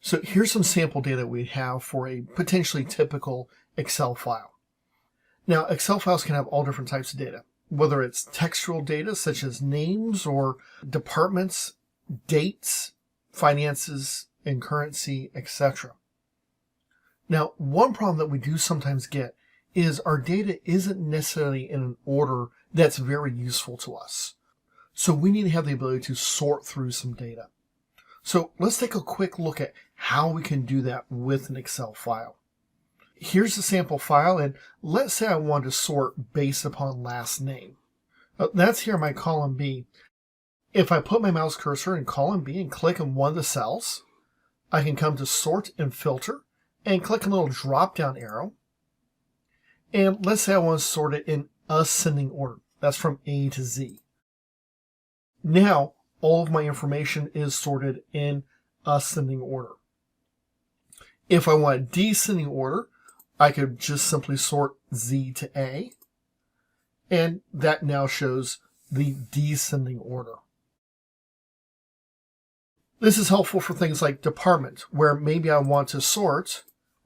So here's some sample data we have for a potentially typical Excel file. Now, Excel files can have all different types of data, whether it's textual data such as names or departments, dates, finances, and currency, etc. Now, one problem that we do sometimes get is our data isn't necessarily in an order that's very useful to us. So we need to have the ability to sort through some data. So let's take a quick look at how we can do that with an Excel file. Here's the sample file, and let's say I want to sort based upon last name. That's here in my column B. If I put my mouse cursor in column B and click on one of the cells, I can come to Sort and Filter and click a little drop-down arrow. And let's say I want to sort it in ascending order. That's from A to Z. Now, all of my information is sorted in ascending order. If I want descending order, I could just simply sort Z to A, and that now shows the descending order. This is helpful for things like department, where maybe I want to sort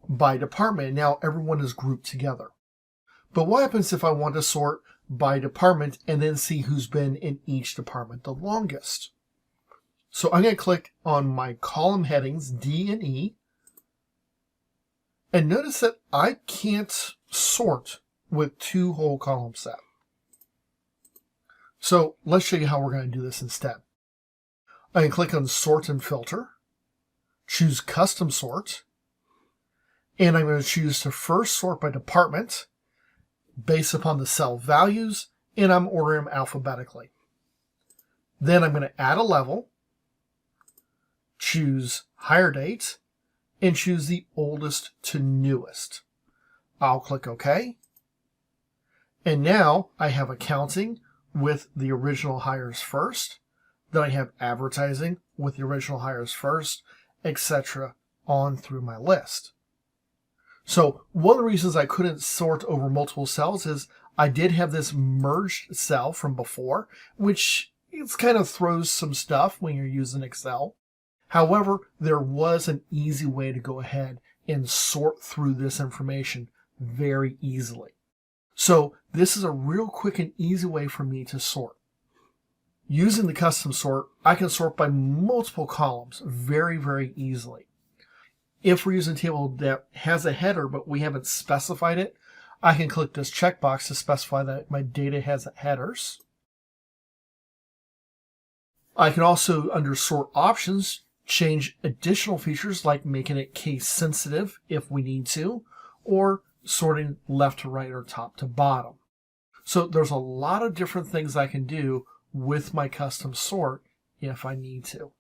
by department, and now everyone is grouped together. But what happens if I want to sort by department and then see who's been in each department the longest? So I'm going to click on my column headings D and E, and notice that I can't sort with two whole columns set. So let's show you how we're going to do this instead. I can click on Sort and Filter, choose Custom Sort, and I'm going to choose to first sort by department based upon the cell values, and I'm ordering them alphabetically. Then I'm going to add a level, choose Hire Date, and choose the oldest to newest. I'll click OK. And now I have accounting with the original hires first. Then I have advertising with the original hires first, etc. on through my list. So one of the reasons I couldn't sort over multiple cells is I did have this merged cell from before, which it's kind of throws some stuff when you're using Excel. However, there was an easy way to go ahead and sort through this information very easily. So this is a real quick and easy way for me to sort. Using the custom sort, I can sort by multiple columns very, very easily. If we're using a table that has a header but we haven't specified it, I can click this checkbox to specify that my data has headers. I can also, under Sort Options, change additional features like making it case sensitive if we need to, or sorting left to right or top to bottom. So there's a lot of different things I can do with my custom sort if I need to.